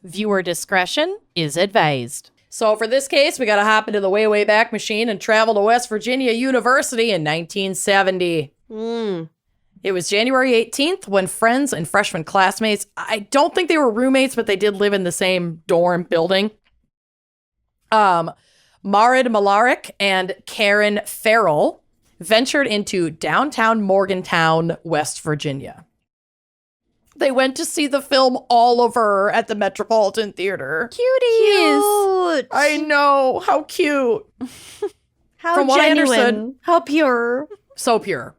Viewer discretion is advised. So for this case, we got to hop into the way, way back machine and travel to West Virginia University in 1970. It was January 18th when friends and freshman classmates, I don't think they were roommates, but they did live in the same dorm building. Marid Malaric and Karen Farrell ventured into downtown Morgantown, West Virginia. They went to see the film Oliver at the Metropolitan Theater. Cuties. Cute. I know. How cute. How From what I genuine. understood, how pure. So pure.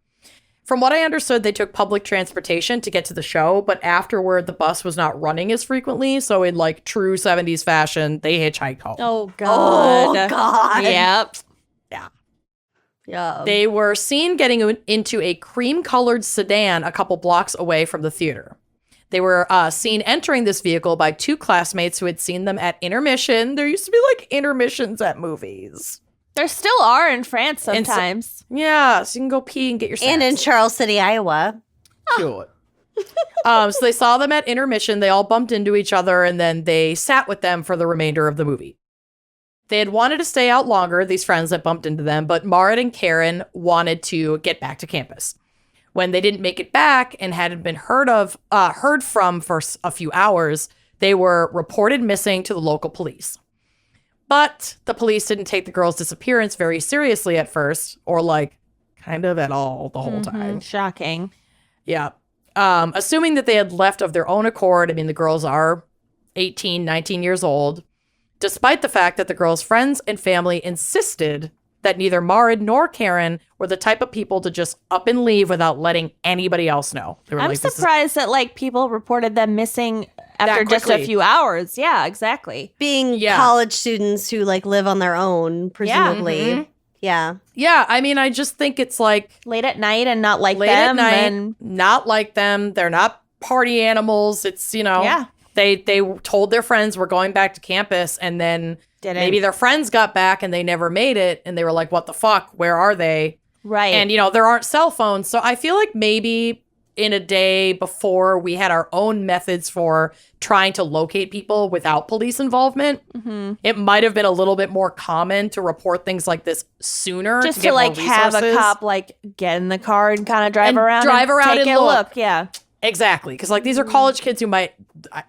From what I understood, they took public transportation to get to the show, but afterward, the bus was not running as frequently. So in like true 70s fashion, they hitchhiked home. Oh, God. Oh, God. Yep. Yeah. Yeah. They were seen getting into a cream-colored sedan a couple blocks away from the theater. They were seen entering this vehicle by two classmates who had seen them at intermission. There used to be like intermissions at movies. There still are in France sometimes. Yeah, so you can go pee and get your snacks. And in Charles City, Iowa. Cute. So they saw them at intermission. They all bumped into each other, and then they sat with them for the remainder of the movie. They had wanted to stay out longer, these friends that bumped into them, but Marit and Karen wanted to get back to campus. When they didn't make it back and hadn't been heard from for a few hours, they were reported missing to the local police. But the police didn't take the girls' disappearance very seriously at first, or like kind of at all the whole time. Shocking. Yeah. Assuming that they had left of their own accord. I mean, the girls are 18, 19 years old, despite the fact that the girls' friends and family insisted that neither Marid nor Karen were the type of people to just up and leave without letting anybody else know. They were I'm like, surprised that like people reported them missing after just a few hours. Yeah, exactly. Being college students who like live on their own, presumably. Yeah. Yeah, I mean, I just think it's like late at night and not like late them. at night, and not like them. They're not party animals. It's, you know, Yeah. They told their friends we're going back to campus, and then maybe their friends got back and they never made it, and they were like, what the fuck? Where are they? Right. And, you know, there aren't cell phones. So I feel like maybe in a day before we had our own methods for trying to locate people without police involvement, it might have been a little bit more common to report things like this sooner. just to to get like more have a resources. cop like get in the car and kind of drive around and take a look. Yeah. Exactly. Because like these are college kids who might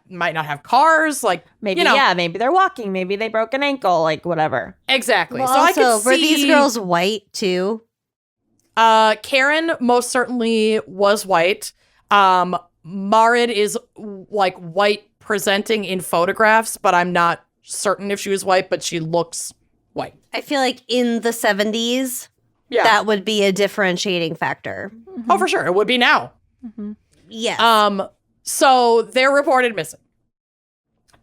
not have cars. Like Maybe, you know, maybe they're walking. Maybe they broke an ankle, like whatever. Exactly. Well, so I also, could were see these girls white too? Karen most certainly was white. Marid is like white presenting in photographs, but I'm not certain if she was white, but she looks white. I feel like in the 70s, Yeah. that would be a differentiating factor. Oh, for sure. It would be now. Yes. So they're reported missing.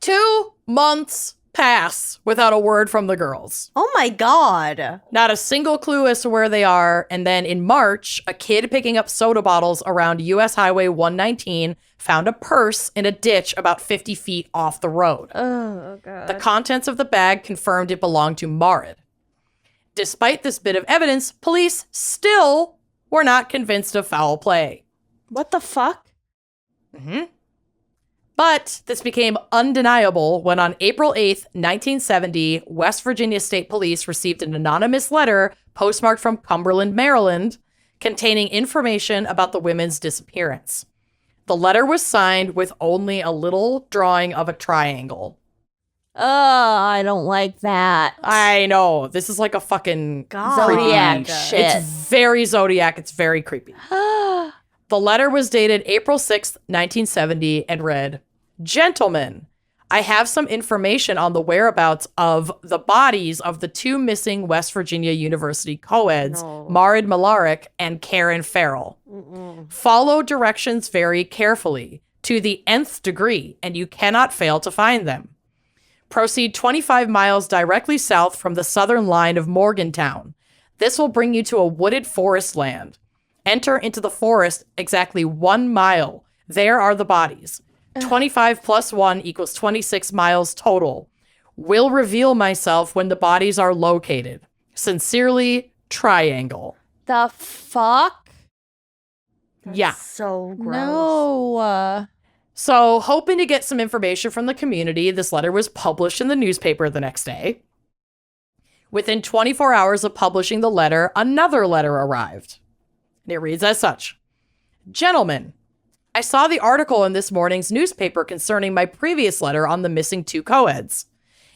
2 months pass without a word from the girls. Oh my God. Not a single clue as to where they are. And then in March, a kid picking up soda bottles around US Highway 119 found a purse in a ditch about 50 feet off the road. Oh, God. The contents of the bag confirmed it belonged to Marid. Despite this bit of evidence, police still were not convinced of foul play. What the fuck? But this became undeniable when on April 8th, 1970, West Virginia State Police received an anonymous letter postmarked from Cumberland, Maryland, containing information about the women's disappearance. The letter was signed with only a little drawing of a triangle. Oh, I don't like that. I know. This is like a fucking Zodiac creepy shit. It's very Zodiac. It's very creepy. The letter was dated April 6th, 1970, and read, "Gentlemen, I have some information on the whereabouts of the bodies of the two missing West Virginia University co-eds, Marid Malaric and Karen Farrell. Follow directions very carefully, to the nth degree, and you cannot fail to find them. Proceed 25 miles directly south from the southern line of Morgantown. This will bring you to a wooded forest land. Enter into the forest exactly 1 mile. There are the bodies. 25 plus 1 equals 26 miles total. Will reveal myself when the bodies are located. Sincerely, Triangle." The fuck? Yeah. So gross. No. So, hoping to get some information from the community, this letter was published in the newspaper the next day. Within 24 hours of publishing the letter, another letter arrived. And it reads as such. Gentlemen, I saw the article in this morning's newspaper concerning my previous letter on the missing 2 Coeds.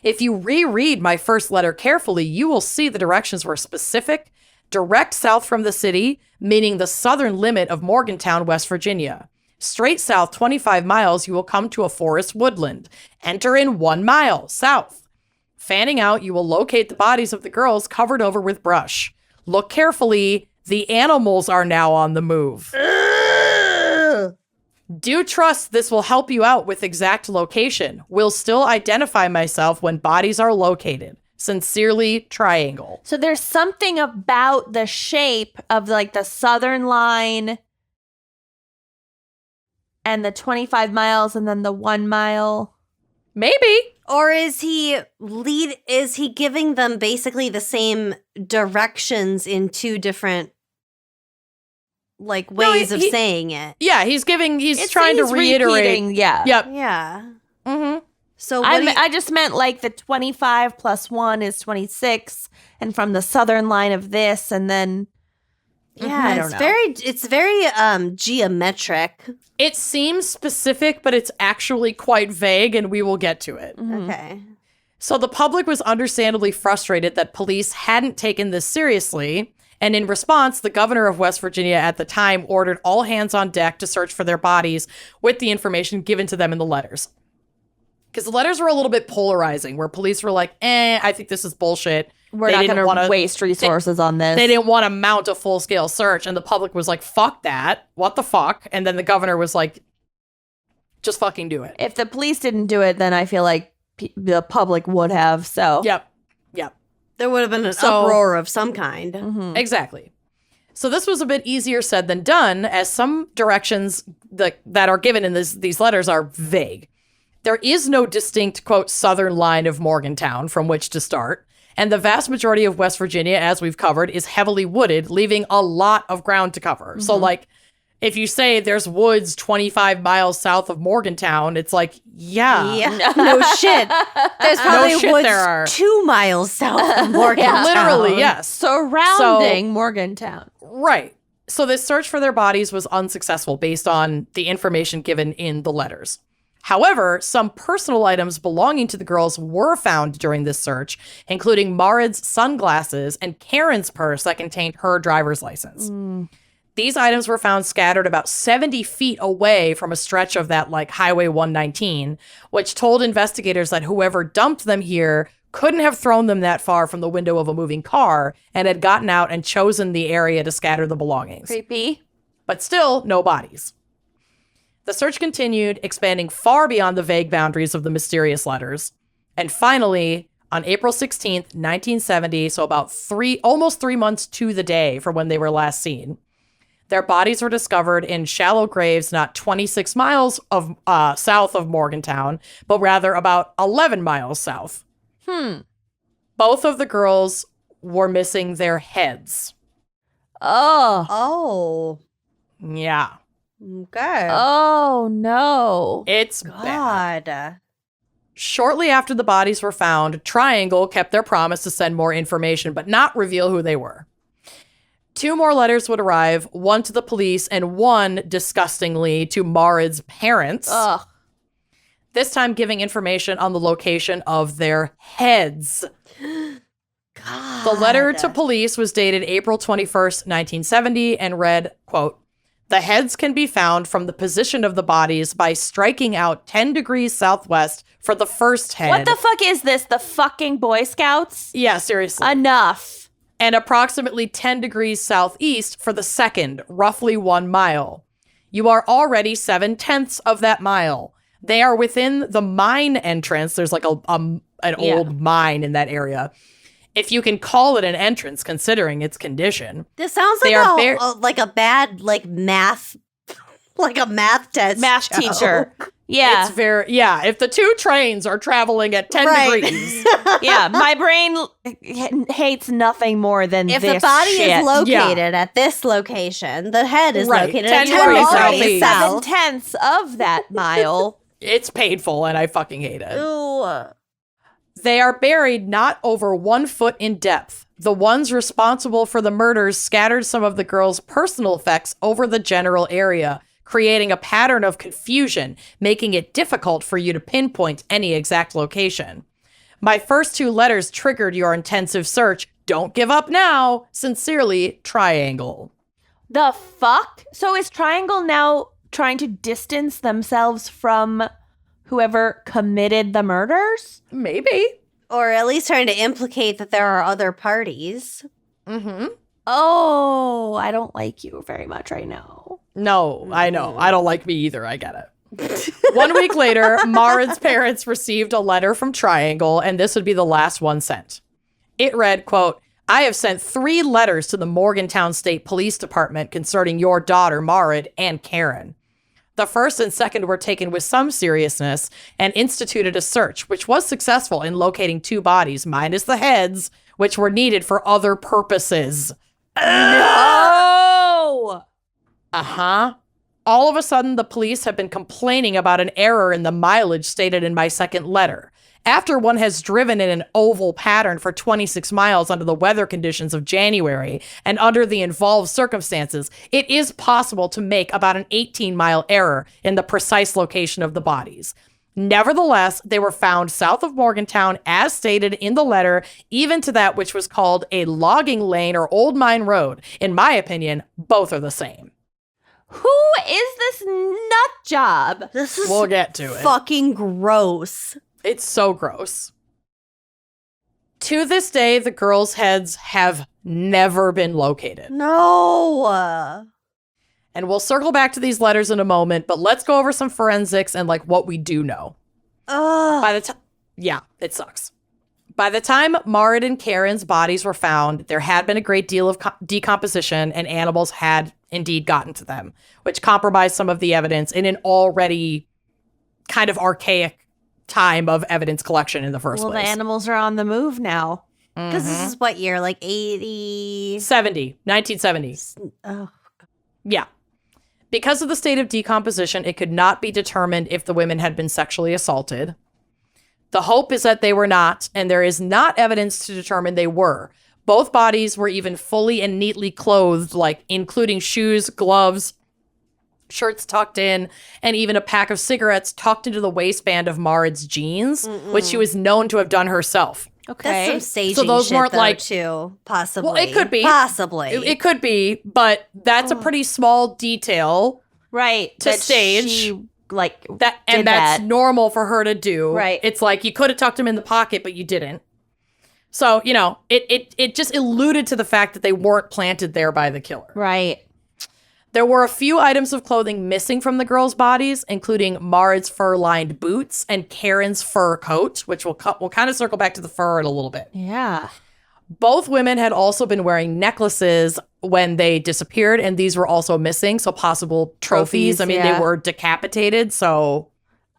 If you reread my first letter carefully, you will see the directions were specific, direct south from the city, meaning the southern limit of Morgantown, West Virginia. Straight south 25 miles, you will come to a forest woodland. Enter in 1 mile south. Fanning out, you will locate the bodies of the girls covered over with brush. Look carefully. The animals are now on the move. Do trust this will help you out with exact location. Will still identify myself when bodies are located. Sincerely, Triangle. So there's something about the shape of like the southern line and the 25 miles and then the 1 mile. Maybe. Or is he giving them basically the same directions in 2 different like ways of saying it? Yeah, he's trying to reiterate. Repeating, yeah. Yep. Yeah. Mm-hmm. So I just meant like the 25 plus 1 is 26, and from the southern line of this, and then I don't know. It's very geometric. It seems specific, but it's actually quite vague, and we will get to it. Mm-hmm. Okay. So the public was understandably frustrated that police hadn't taken this seriously, and in response, the governor of West Virginia at the time ordered all hands on deck to search for their bodies with the information given to them in the letters. Because the letters were a little bit polarizing, where police were like, I think this is bullshit. We're not going to waste resources on this. They didn't want to mount a full-scale search, and the public was like, fuck that. What the fuck? And then the governor was like, just fucking do it. If the police didn't do it, then I feel like the public would have, so. Yep. There would have been an uproar of some kind. Mm-hmm. Exactly. So this was a bit easier said than done, as some directions that are given in these letters are vague. There is no distinct, quote, southern line of Morgantown from which to start. And the vast majority of West Virginia, as we've covered, is heavily wooded, leaving a lot of ground to cover. Mm-hmm. So, like, if you say there's woods 25 miles south of Morgantown, it's like, yeah. No shit. There's probably woods there are. 2 miles south of Morgantown. Literally, yes. Surrounding Morgantown. Right. So this search for their bodies was unsuccessful based on the information given in the letters. However, some personal items belonging to the girls were found during this search, including Marid's sunglasses and Karen's purse that contained her driver's license. These items were found scattered about 70 feet away from a stretch of that, like, Highway 119, which told investigators that whoever dumped them here couldn't have thrown them that far from the window of a moving car and had gotten out and chosen the area to scatter the belongings. Creepy. But still, no bodies. The search continued, expanding far beyond the vague boundaries of the mysterious letters. And finally, on April 16th, 1970, so about almost 3 months to the day from when they were last seen, their bodies were discovered in shallow graves not 26 miles south of Morgantown, but rather about 11 miles south. Both of the girls were missing their heads. Oh. Yeah. Okay. Oh, no. It's bad. God. Shortly after the bodies were found, Triangle kept their promise to send more information, but not reveal who they were. 2 more letters would arrive, one to the police and one, disgustingly, to Marid's parents. Ugh. This time giving information on the location of their heads. God. The letter to police was dated April 21st, 1970, and read, quote, "The heads can be found from the position of the bodies by striking out 10 degrees southwest for the first head." What the fuck is this? The fucking Boy Scouts? Yeah, seriously. Enough. And approximately 10 degrees southeast for the second, roughly 1 mile. You are already 7/10 of that mile. They are within the mine entrance. There's like an old mine in that area. If you can call it an entrance, considering its condition. This sounds like a bad math, like a math test. Math teacher. Yeah. It's very, if the two trains are traveling at 10 degrees. Yeah, my brain hates nothing more than If this the body shit. is located at this location, the head is Right. located 10 at degrees 10 degrees southeast. south. 7/10 of that mile. It's painful and I fucking hate it. Ooh. They are buried not over 1 foot in depth. The ones responsible for the murders scattered some of the girls' personal effects over the general area, creating a pattern of confusion, making it difficult for you to pinpoint any exact location. My first 2 letters triggered your intensive search. Don't give up now. Sincerely, Triangle. The fuck? So is Triangle now trying to distance themselves from whoever committed the murders? Maybe. Or at least trying to implicate that there are other parties. Mm-hmm. Oh, I don't like you very much right now. No, I know. I don't like me either. I get it. 1 week later, Marin's parents received a letter from Triangle, and this would be the last one sent. It read, quote, I have sent 3 letters to the Morgantown State Police Department concerning your daughter, Marid, and Karen. The first and second were taken with some seriousness and instituted a search, which was successful in locating 2 bodies, minus the heads, which were needed for other purposes. No! Uh-huh. All of a sudden, the police have been complaining about an error in the mileage stated in my second letter. After one has driven in an oval pattern for 26 miles under the weather conditions of January and under the involved circumstances, it is possible to make about an 18-mile error in the precise location of the bodies. Nevertheless, they were found south of Morgantown as stated in the letter, even to that which was called a logging lane or old mine road. In my opinion, both are the same. Who is this nut job? This is We'll get to it. fucking gross. It's so gross. To this day, the girls' heads have never been located. No. And we'll circle back to these letters in a moment, but let's go over some forensics and like what we do know. Ugh. By the time, yeah, it sucks. By the time Marid and Karen's bodies were found, there had been a great deal of decomposition and animals had indeed gotten to them, which compromised some of the evidence in an already kind of archaic time of evidence collection in the first Well, place. the animals are on the move now. Because this is what year? Like 80? 1970. Oh. Yeah. Because of the state of decomposition, it could not be determined if the women had been sexually assaulted. The hope is that they were not, and there is not evidence to determine they were. Both bodies were even fully and neatly clothed, like including shoes, gloves, shirts tucked in, and even a pack of cigarettes tucked into the waistband of Marid's jeans, which she was known to have done herself. Okay. That's some staging So those shit, weren't though, like- too. Possibly. Well, it could be. Possibly. It could be, but that's a pretty small detail Right. To that stage. She, like, that, and did that's that. normal for her to do. Right. It's like you could have tucked them in the pocket, but you didn't. So, you know, it just alluded to the fact that they weren't planted there by the killer. Right. There were a few items of clothing missing from the girls' bodies, including Marid's fur-lined boots and Karen's fur coat, which we'll kind of circle back to the fur in a little bit. Yeah. Both women had also been wearing necklaces when they disappeared, and these were also missing, so possible trophies. I mean, yeah. they were decapitated, so...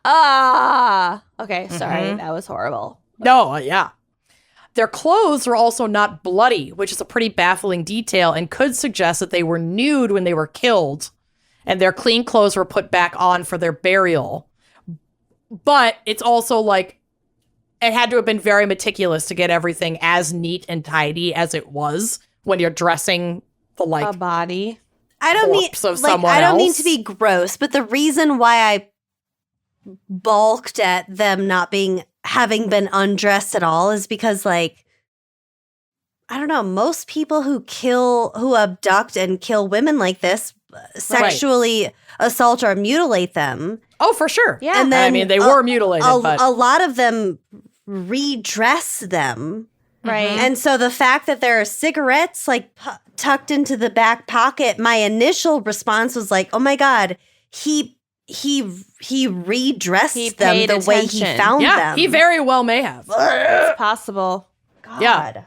Okay, sorry. That was horrible. No, yeah. Their clothes were also not bloody, which is a pretty baffling detail and could suggest that they were nude when they were killed, and their clean clothes were put back on for their burial. But it's also like, it had to have been very meticulous to get everything as neat and tidy as it was when you're dressing the, like, A body. I don't mean corpse of like someone I don't mean else. to be gross, but the reason why I balked at them not having been undressed at all is because, like, I don't know, most people who abduct and kill women like this sexually assault or mutilate them. Oh, for sure. Yeah. And then I mean, they were mutilated, but... a lot of them redress them. Right. And so the fact that there are cigarettes like tucked into the back pocket, my initial response was like, "Oh my God, he redressed He them paid the way he attention. found yeah, them." he very well may have. It's possible. God. Yeah.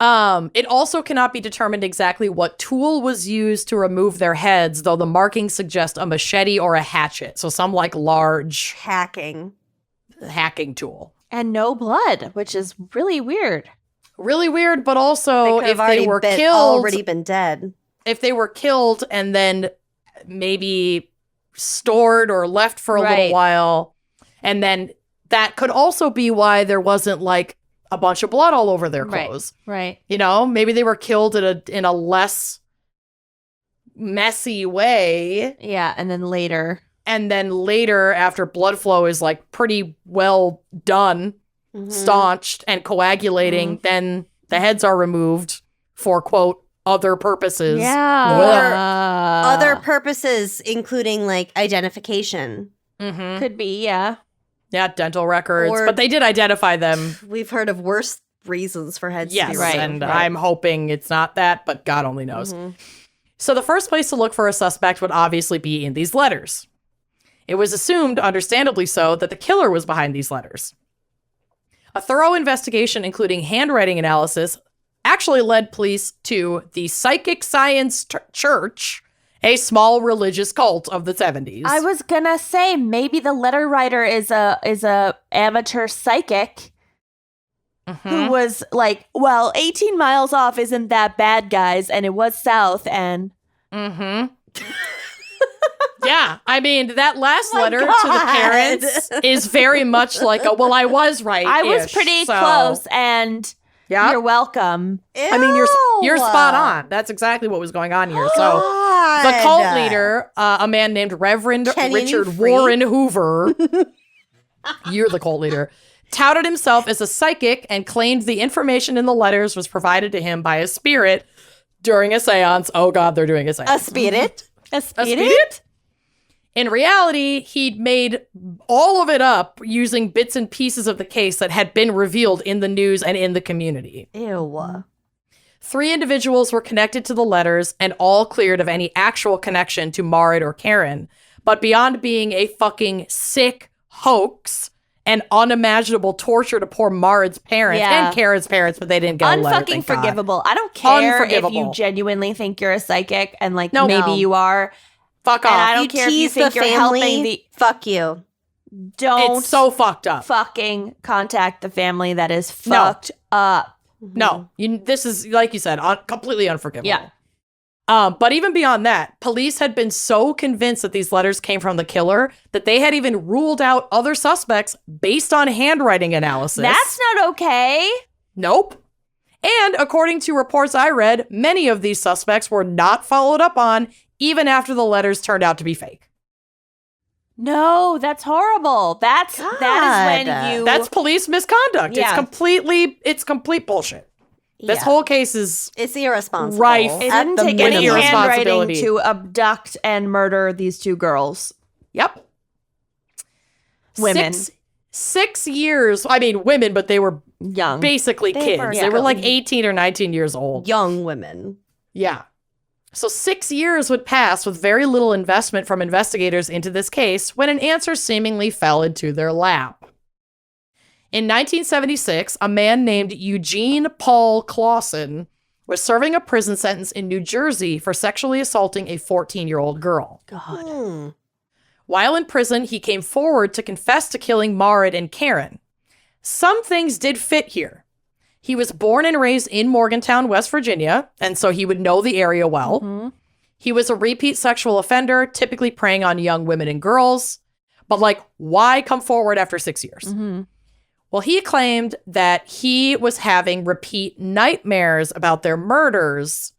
It also cannot be determined exactly what tool was used to remove their heads, though the markings suggest a machete or a hatchet. So some like large Hacking tool. And no blood, which is really weird. Really weird, but also if they were already been dead. If they were killed and then maybe stored or left for a little while, and then that could also be why there wasn't like a bunch of blood all over their clothes. Right. You know, maybe they were killed in a less messy way. Yeah, and then later, after blood flow is like pretty well done, staunched and coagulating, then the heads are removed for, quote, other purposes. Yeah. Or other purposes, including like identification. Could be, yeah. Yeah, dental records. But they did identify them. We've heard of worse reasons for heads to be removed. And I'm hoping it's not that, but God only knows. So the first place to look for a suspect would obviously be in these letters. It was assumed, understandably so, that the killer was behind these letters. A thorough investigation, including handwriting analysis, actually led police to the Psychic Science Church, a small religious cult of the 70s. I was gonna say maybe the letter writer is a amateur psychic who was like, well, 18 miles off isn't that bad, guys, and it was south, and yeah, I mean, that last letter to the parents is very much like a, well, I was right. I was pretty close, and you're welcome. I mean, you're spot on. That's exactly what was going on here. So the cult leader, a man named Reverend Richard Warren Hoover, you're the cult leader, touted himself as a psychic and claimed the information in the letters was provided to him by a spirit during a seance. Oh, God, they're doing a seance. A spirit? A spirit? In reality, he'd made all of it up using bits and pieces of the case that had been revealed in the news and in the community. Ew. 3 individuals were connected to the letters and all cleared of any actual connection to Marit or Karen. But beyond being a fucking sick hoax and unimaginable torture to poor Marit's parents and Karen's parents, but they didn't get a letter, unfucking forgivable. I don't care if you genuinely think you're a psychic and like maybe you are. Fuck off. And I don't care if you think you're helping the... Fuck you. Don't. It's so fucked up. Fucking contact the family that is fucked up. No. This is, like you said, completely unforgivable. Yeah. But even beyond that, police had been so convinced that these letters came from the killer that they had even ruled out other suspects based on handwriting analysis. That's not okay. Nope. And according to reports I read, many of these suspects were not followed up on even after the letters turned out to be fake. No, that's horrible. That is when you... That's police misconduct. Yeah. It's complete bullshit. This whole case is... It's irresponsible. Rife. It didn't take any handwriting to abduct and murder these 2 girls. Yep. Women. 6 years. I mean, women, but they were young. Basically kids. They were like 18 or 19 years old. Young women. Yeah. So 6 years would pass with very little investment from investigators into this case when an answer seemingly fell into their lap. In 1976, a man named Eugene Paul Clausen was serving a prison sentence in New Jersey for sexually assaulting a 14-year-old girl. God. While in prison, he came forward to confess to killing Marit and Karen. Some things did fit here. He was born and raised in Morgantown, West Virginia, and so he would know the area well. He was a repeat sexual offender, typically preying on young women and girls. But, like, why come forward after 6 years? Well, he claimed that he was having repeat nightmares about their murders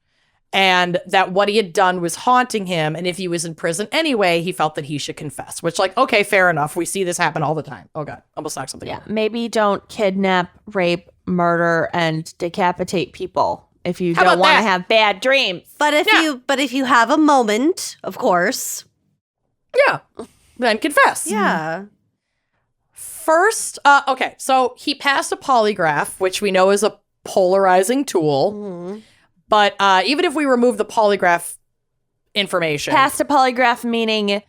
and that what he had done was haunting him. And if he was in prison anyway, he felt that he should confess, which, like, okay, fair enough. We see this happen all the time. Oh, God. Almost knocked something over. Maybe don't kidnap, rape, murder, and decapitate people if you don't want to have bad dreams. But if you have a moment, of course. Yeah. Then confess. Yeah. First, okay, so he passed a polygraph, which we know is a polarizing tool. But even if we remove the polygraph information. Passed a polygraph meaning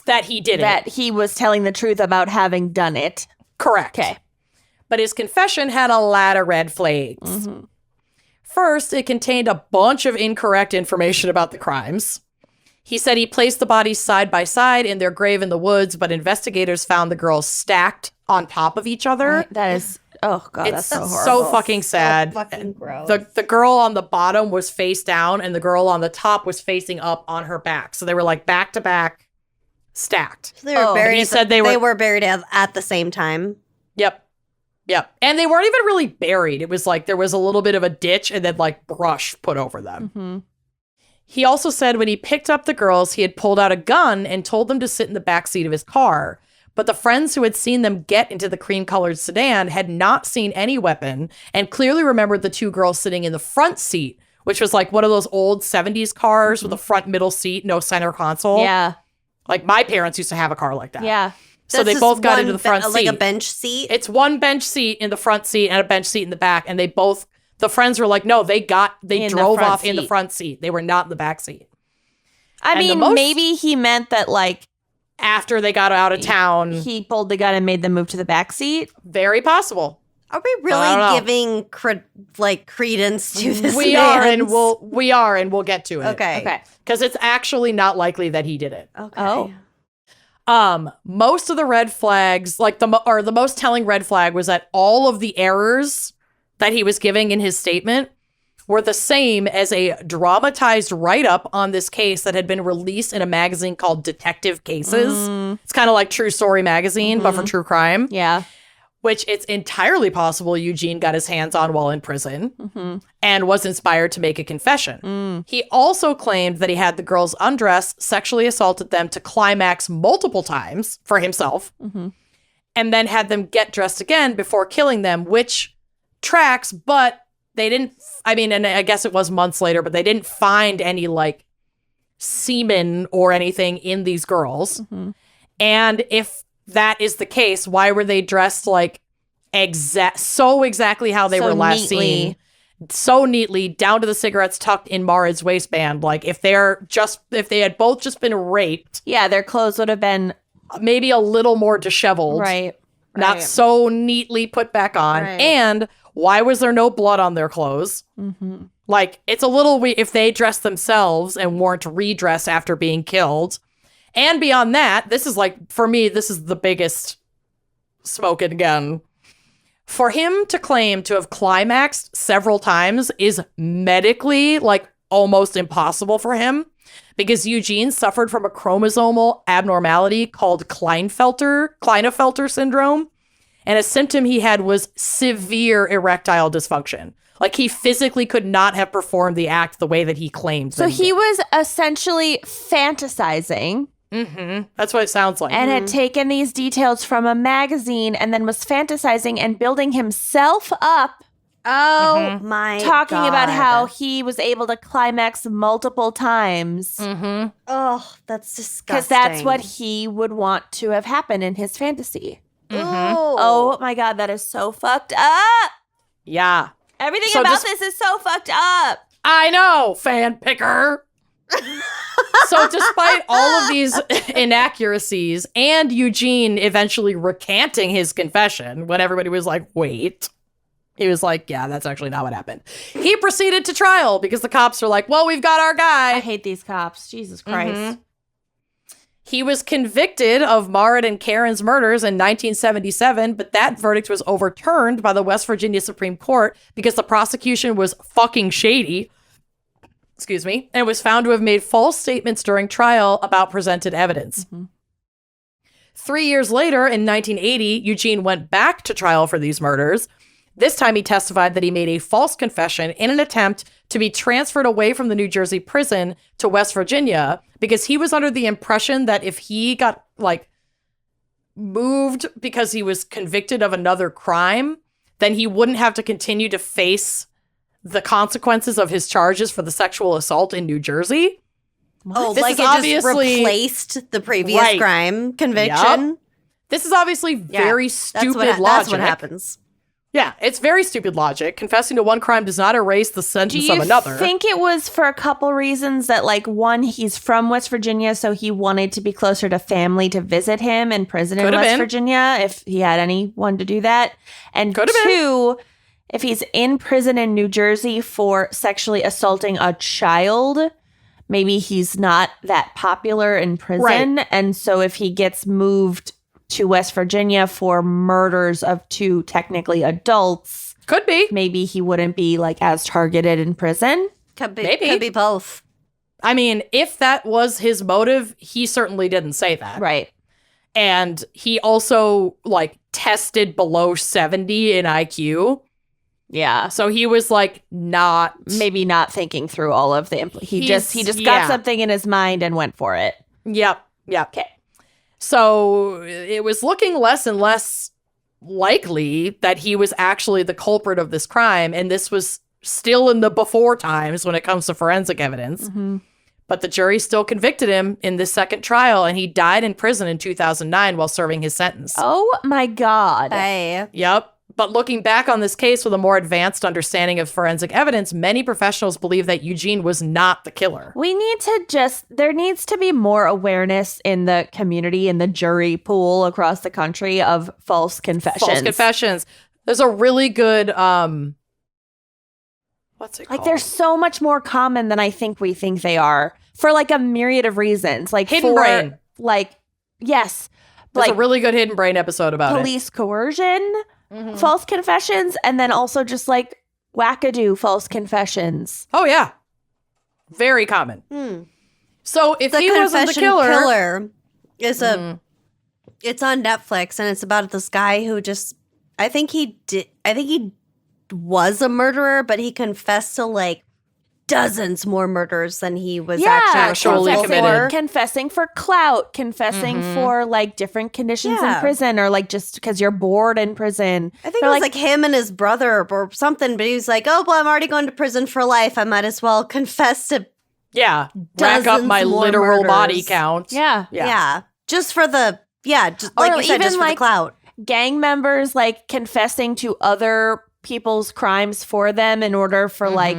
that he did it. That he was telling the truth about having done it. Correct. Okay. But his confession had a lot of red flags. First, it contained a bunch of incorrect information about the crimes. He said he placed the bodies side by side in their grave in the woods, but investigators found the girls stacked on top of each other. That is, oh God, It's that's so horrible. so fucking sad. So fucking gross. The girl on the bottom was face down, and the girl on the top was facing up on her back. So they were like back to back, stacked. So they were buried. He said they were buried at the same time. Yep. And they weren't even really buried. It was like there was a little bit of a ditch and then like brush put over them. Mm-hmm. He also said when he picked up the girls, he had pulled out a gun and told them to sit in the backseat of his car. But the friends who had seen them get into the cream-colored sedan had not seen any weapon and clearly remembered the two girls sitting in the front seat, which was like one of those old 70s cars with a front middle seat, no center console. Yeah. Like my parents used to have a car like that. Yeah. So That's they just both got one into the front seat. like a bench seat. It's one bench seat in the front seat and a bench seat in the back. And the friends were like, no, they drove off in the front seat. They were not in the back seat. I mean, maybe he meant that like after they got out of town. he pulled the gun and made them move to the back seat. Very possible. Are we really giving credence to this? We are, and we'll get to it. Okay. Because it's actually not likely that he did it. Okay. Oh. Most of the red flags, like the most telling red flag was that all of the errors that he was giving in his statement were the same as a dramatized write-up on this case that had been released in a magazine called Detective Cases. It's kind of like True Story magazine, but for true crime. Yeah. Which it's entirely possible Eugene got his hands on while in prison and was inspired to make a confession. He also claimed that he had the girls undressed, sexually assaulted them to climax multiple times for himself, and then had them get dressed again before killing them, which tracks, but they didn't, and I guess it was months later, but they didn't find any like semen or anything in these girls. And if that is the case, why were they dressed like exactly how they were last seen? So neatly, down to the cigarettes tucked in Marid's waistband. Like if they had both just been raped, Yeah, their clothes would have been maybe a little more disheveled, right. not so neatly put back on. Right. And why was there no blood on their clothes? Like it's a little weird if they dressed themselves and weren't redressed after being killed. And beyond that, this is like, for me, this is the biggest smoking gun. For him to claim to have climaxed several times is medically like almost impossible for him because Eugene suffered from a chromosomal abnormality called Klinefelter syndrome. And a symptom he had was severe erectile dysfunction. Like he physically could not have performed the act the way that he claimed. So he was essentially fantasizing. That's what it sounds like. And had taken these details from a magazine and then was fantasizing and building himself up, Oh my talking God. about how he was able to climax multiple times. Oh, that's disgusting. Because that's what he would want to have happened in his fantasy. Oh. Oh my God, that is so fucked up. Yeah. Everything So about this is so fucked up. I know, fan picker. So despite all of these inaccuracies and Eugene eventually recanting his confession when everybody was like, wait, he was like, yeah, that's actually not what happened. He proceeded to trial because the cops were like, well, we've got our guy. I hate these cops. Jesus Christ. He was convicted of Marid and Karen's murders in 1977, but that verdict was overturned by the West Virginia Supreme Court because the prosecution was fucking shady. Excuse me, and was found to have made false statements during trial about presented evidence. 3 years later, in 1980, Eugene went back to trial for these murders. This time he testified that he made a false confession in an attempt to be transferred away from the New Jersey prison to West Virginia because he was under the impression that if he got, like, moved because he was convicted of another crime, then he wouldn't have to continue to face the consequences of his charges for the sexual assault in New Jersey. Oh, This like is it just obviously- replaced the previous Right. crime conviction? Yep. This is obviously very stupid logic. That's what happens. Yeah, it's very stupid logic. Confessing to one crime does not erase the Do sentence you of another. think it was for a couple reasons that, like, one, he's from West Virginia, so he wanted to be closer to family to visit him in prison in Could have West been. Virginia if he had anyone to do that? And Could have been. two, if he's in prison in New Jersey for sexually assaulting a child, maybe he's not that popular in prison. Right. And so if he gets moved to West Virginia for murders of 2 technically adults, Could be. maybe he wouldn't be like as targeted in prison. Could be, Maybe. Could be both. I mean, if that was his motive, he certainly didn't say that. Right. And he also, like, tested below 70 in IQ. Yeah. So he was, like, not... Maybe not thinking through all of the he just got yeah. something in his mind and went for it. Yep. Okay. So it was looking less and less likely that he was actually the culprit of this crime. And this was still in the before times when it comes to forensic evidence. Mm-hmm. But the jury still convicted him in this second trial, and he died in prison in 2009 while serving his sentence. Oh my God. Hey. Yep. But looking back on this case with a more advanced understanding of forensic evidence, many professionals believe that Eugene was not the killer. There needs to be more awareness in the community, in the jury pool across the country of false confessions. False confessions. There's a really good, what's it called? Like, they're so much more common than I think we think they are for like a myriad of reasons. Like Hidden Brain. Like, yes. There's like a really good Hidden Brain episode about police coercion, it. false confessions, and then also just like wackadoo false confessions. Oh, yeah. Very common. So if The he wasn't the Confession killer is it's on Netflix, and it's about this guy who just I think he was a murderer, but he confessed to like dozens more murders than he was actually surely committed. Confessing for clout, confessing for like different conditions in prison, or like just because you're bored in prison. I think it was like him and his brother or something, but he was like, oh, well, I'm already going to prison for life. I might as well confess to rack up my more literal murders. body count. Yeah. Just for the, just like Or you said, even just for the like clout. gang members like confessing to other people's crimes for them in order for like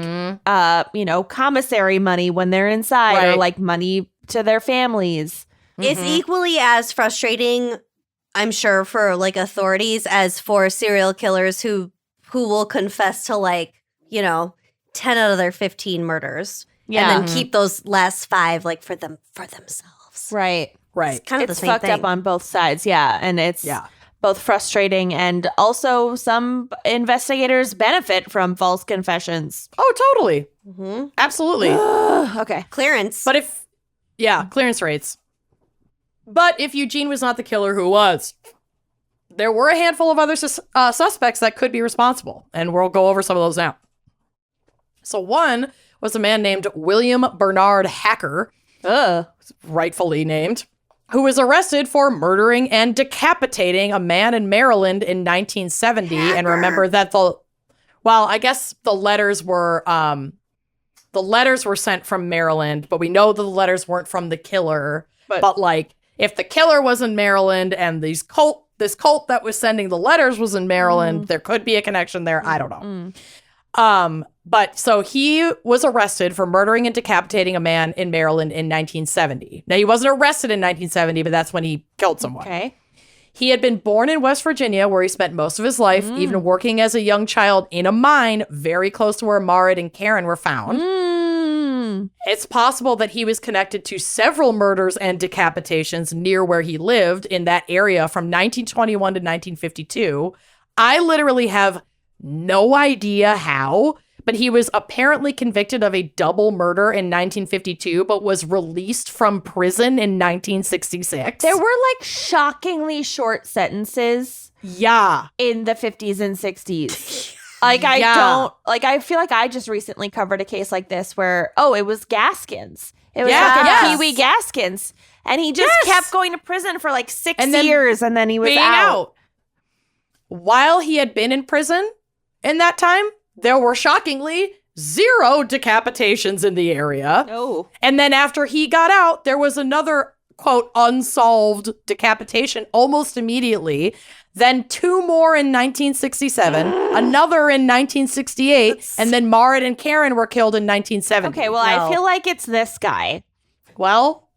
commissary money when they're inside, or Right. like money to their families. It's equally as frustrating, I'm sure, for like authorities as for serial killers who will confess to like, 10 out of their 15 murders. Yeah. And then keep those last 5 like for themselves. Right. Right. Kind of It's the same fucked thing. up on both sides. Yeah. And it's both frustrating, and also some investigators benefit from false confessions. Oh, totally. Absolutely. Okay. Clearance. But clearance rates. But if Eugene was not the killer, who was? There were a handful of other suspects that could be responsible, and we'll go over some of those now. So one was a man named William Bernard Hacker, rightfully named, who was arrested for murdering and decapitating a man in Maryland in 1970. Hacker. And remember that I guess the letters were sent from Maryland, but we know that the letters weren't from the killer. But like, if the killer was in Maryland and this cult that was sending the letters was in Maryland, there could be a connection there. I don't know. But so he was arrested for murdering and decapitating a man in Maryland in 1970. Now, he wasn't arrested in 1970, but that's when he killed someone. Okay. He had been born in West Virginia, where he spent most of his life, even working as a young child in a mine very close to where Marit and Karen were found. It's possible that he was connected to several murders and decapitations near where he lived in that area from 1921 to 1952. I literally have no idea how, but he was apparently convicted of a double murder in 1952, but was released from prison in 1966. There were like shockingly short sentences. Yeah. In the 50s and 60s. I feel like I just recently covered a case like this where, it was Gaskins. It was Pee Wee Gaskins. And he just kept going to prison for like 6 years, and then he was out. While he had been in prison in that time, there were shockingly 0 decapitations in the area. Oh. And then after he got out, there was another, quote, unsolved decapitation almost immediately. Then 2 more in 1967, another in 1968, and then Marit and Karen were killed in 1970. Okay, well, I feel like it's this guy. Well,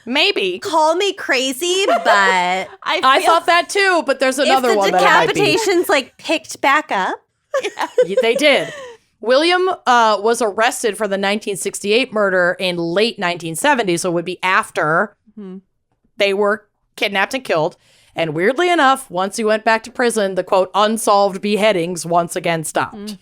Maybe. Call me crazy, but I thought that too, but there's another if the one that it might be. decapitation's like picked back up. They did. William was arrested for the 1968 murder in late 1970, so it would be after they were kidnapped and killed. And weirdly enough, once he went back to prison, the quote, unsolved beheadings once again stopped.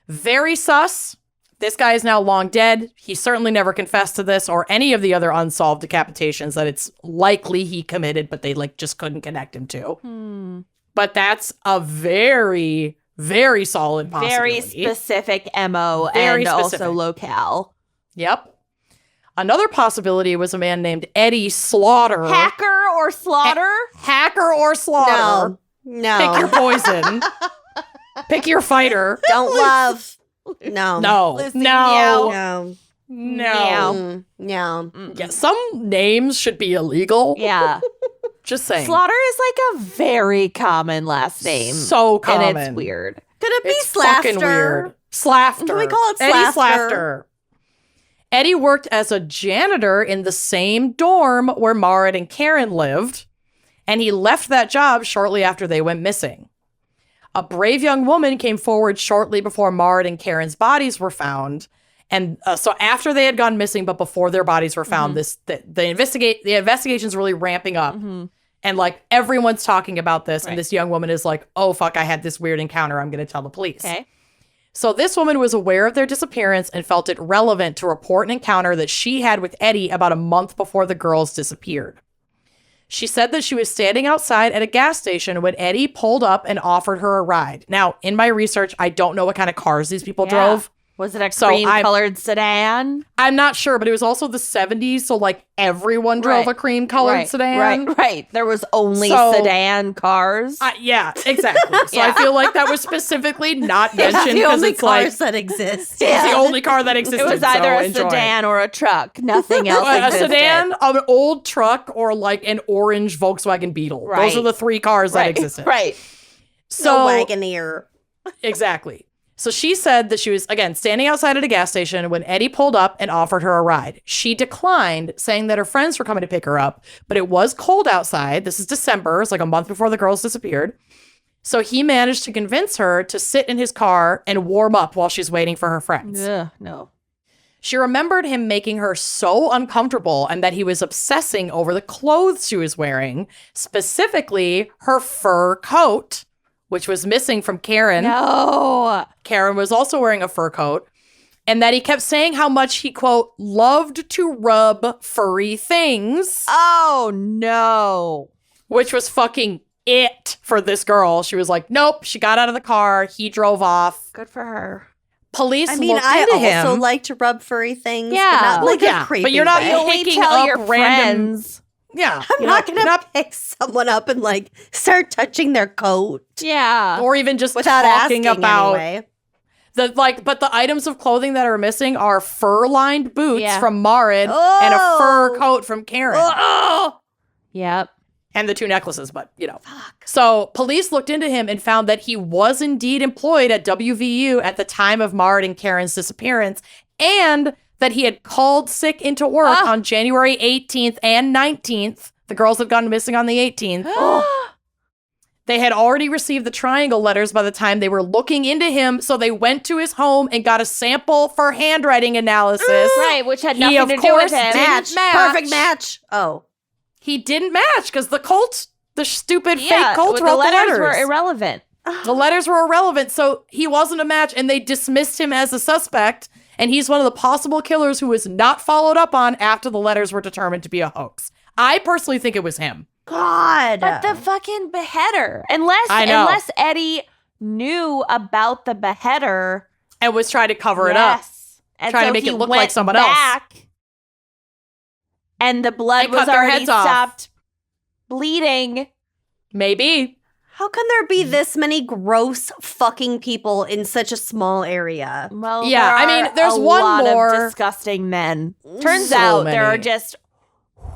Very sus. This guy is now long dead. He certainly never confessed to this or any of the other unsolved decapitations that it's likely he committed, but they like just couldn't connect him to. But that's a very, very solid possibility. Very specific MO Very and specific. also locale. Yep. Another possibility was a man named Eddie Slaughter. Hacker or slaughter? Hacker or Slaughter. No. Pick your poison. Pick your fighter. Don't love. No. No. Lucy, No. No. No. No. Yeah, some names should be illegal. Yeah. Just saying. Slaughter is like a very common last name. So common. And it's weird. Could it be It's fucking Slafter? weird. Slafter. We call it Eddie Slafter. Slafter. Eddie worked as a janitor in the same dorm where Marit and Karen lived, and he left that job shortly after they went missing. A brave young woman came forward shortly before Marit and Karen's bodies were found. And so after they had gone missing, but before their bodies were found, the investigation's really ramping up. And like everyone's talking about this. Right. And this young woman is like, oh, fuck, I had this weird encounter. I'm going to tell the police. Okay. So this woman was aware of their disappearance and felt it relevant to report an encounter that she had with Eddie about a month before the girls disappeared. She said that she was standing outside at a gas station when Eddie pulled up and offered her a ride. Now, in my research, I don't know what kind of cars these people drove. Was it a So cream-colored sedan? I'm not sure, but it was also the 70s, so like everyone drove Right. a cream-colored sedan. Right. There was only So- sedan cars. Yeah, exactly. So I feel like that was specifically not mentioned The because only it's like cars that exist. it's the only car that existed. It was either so a enjoy. sedan or a truck. Nothing else A existed. sedan, an old truck, or like an orange Volkswagen Beetle. Right. Those are the three cars that existed. Right. So No Wagoneer. exactly. So she said that she was, again, standing outside at a gas station when Eddie pulled up and offered her a ride. She declined, saying that her friends were coming to pick her up, but it was cold outside. This is December. It's like a month before the girls disappeared. So he managed to convince her to sit in his car and warm up while she's waiting for her friends. Ugh, no. She remembered him making her so uncomfortable and that he was obsessing over the clothes she was wearing, specifically her fur coat, which was missing from Karen. No. Karen was also wearing a fur coat. And that he kept saying how much he, quote, loved to rub furry things, Oh, no. which was fucking it for this girl. She was like, nope. She got out of the car. He drove off. Good for her. Police I mean, looked I into also him. like to rub furry things. Yeah. But not Well, like yeah, a creepy but you're not way. Only picking tell up your random- friends. Yeah. I'm you're not you're gonna pick someone up and like start touching their coat Yeah. or even just without talking asking about anyway. but the items of clothing that are missing are fur-lined boots Yeah. from Marin and a Oh. fur coat from Karen. Yep. And the two necklaces, but you know. So police looked into him and found that he was indeed employed at WVU at the time of Marin and Karen's disappearance, and that he had called sick into work on January 18th and 19th. The girls had gone missing on the 18th. They had already received the triangle letters by the time they were looking into him, so they went to his home and got a sample for handwriting analysis. Right, which had He, nothing of to do course, with him. didn't match. Perfect match. Oh. He didn't match because the stupid Yeah, fake Colts the wrote the letters letters. were irrelevant. The letters were irrelevant, so he wasn't a match, and they dismissed him as a suspect, and he's one of the possible killers who was not followed up on after the letters were determined to be a hoax. I personally think it was him. God. But the fucking beheader. I know. Unless Eddie knew about the beheader. And was trying to cover it up. And Trying to so make he it look went like someone else. back, and the blood And was cut their already heads off. stopped bleeding. Maybe. How can there be this many gross fucking people in such a small area? Well, Yeah, I mean, there's a one lot more- of disgusting men. Turns So out there are many. just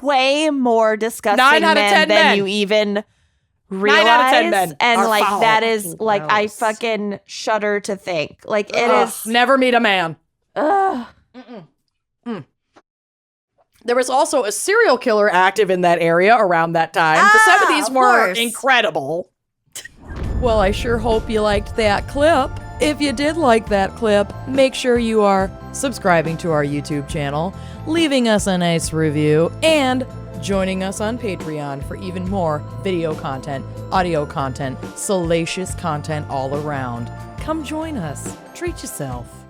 way more disgusting 9 out of men 10 than men. you even realize. 9 out of 10 men and are like foul. that is Fucking like I gross. fucking shudder to think. Like it Ugh, is. never meet a man. Ugh. There was also a serial killer active in that area around that time. The 70s of were course. incredible. Well, I sure hope you liked that clip. If you did like that clip, make sure you are subscribing to our YouTube channel, leaving us a nice review, and joining us on Patreon for even more video content, audio content, salacious content all around. Come join us. Treat yourself.